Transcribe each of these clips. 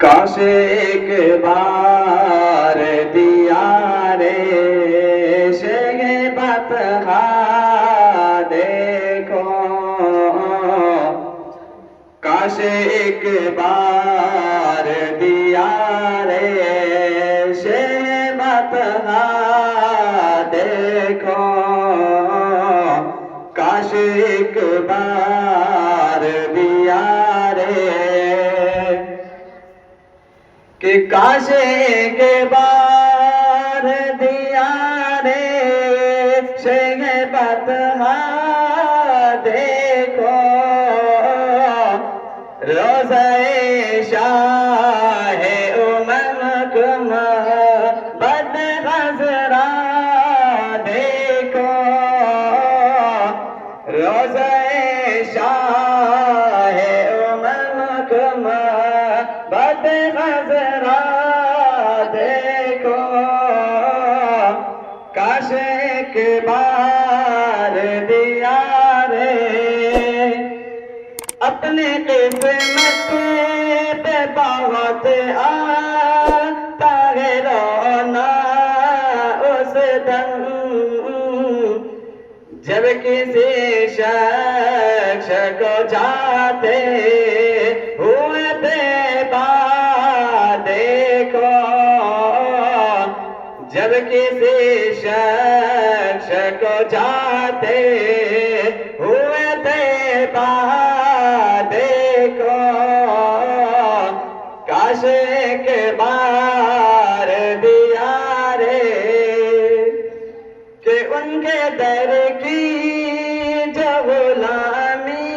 کاش ایک بار دیارے شیبت دیکھو، کاش ایک بار دیارے شیبت دیکھو، کاش ایک بار دیارے، کہ کاش ایک بار دیارے شیبت دیکھو، روزہ شاہ امم بد خزرا دیکھو، روزہ شاہ امم بد خزرا دیکھو، کاش ایک بار دیارے اپنے قسمت پہ بہت آتا ہے رونا اس دم، جب کسی شخص کو جاتے ہوئے بے پا دیکھو، جب کسی شخص کو جاتے ہوئے بے پا دیکھو، کاش ایک بار دیارے، کہ ان کے در کی جو غلامی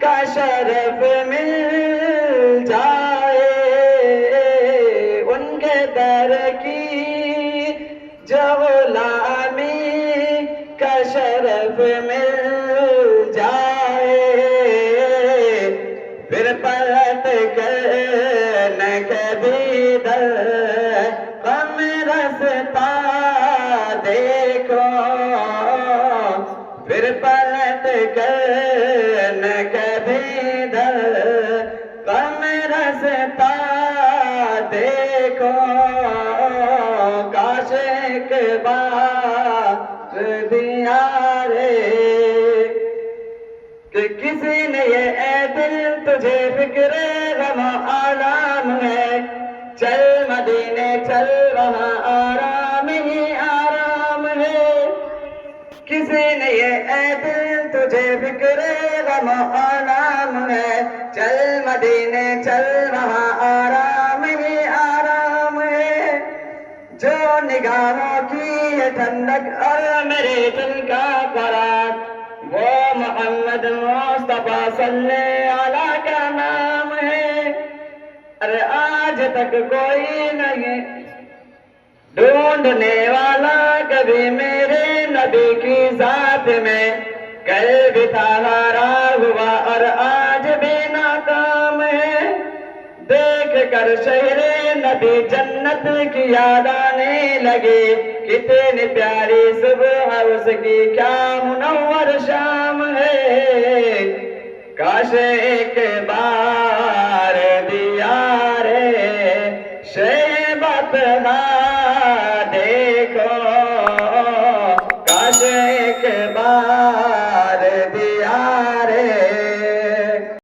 کا شرف مل جائے، ان کے در کی جو غلامی کا شرف مل جائے، پھر پلٹ کر نہ کبھی در غم رستا دیکھو، پھر پلٹ کر نہ کبھی در غم رستا دیکھو، کاش ایک بار دیارے، کہ کسی نے یہ اے دل تجھے فکر غم و آلام ہے، چل مدینے چل وہاں آرام ہی آرام ہے، کسی نے یہ اے دل تجھے فکر غم و آلام ہے، چل مدینے چل وہاں آرام ہی آرام ہے، جو نگاہوں کی ہے ٹھنڈک اور میرے دل کا قرار، وہ محمد مصطفیٰ صلی اللہ کا نام ہے، ارے آج تک کوئی نہیں ڈھونڈنے والا کبھی میرے نبی کی ذات میں، کل بھی تھا ہارا ہوا اور آج بھی ناکام ہے، دیکھ کر شہر نبی جنت کی یاد آنے لگی، کتنی پیاری صبح اس کی کیا منور شام ہے، کاش ایک بار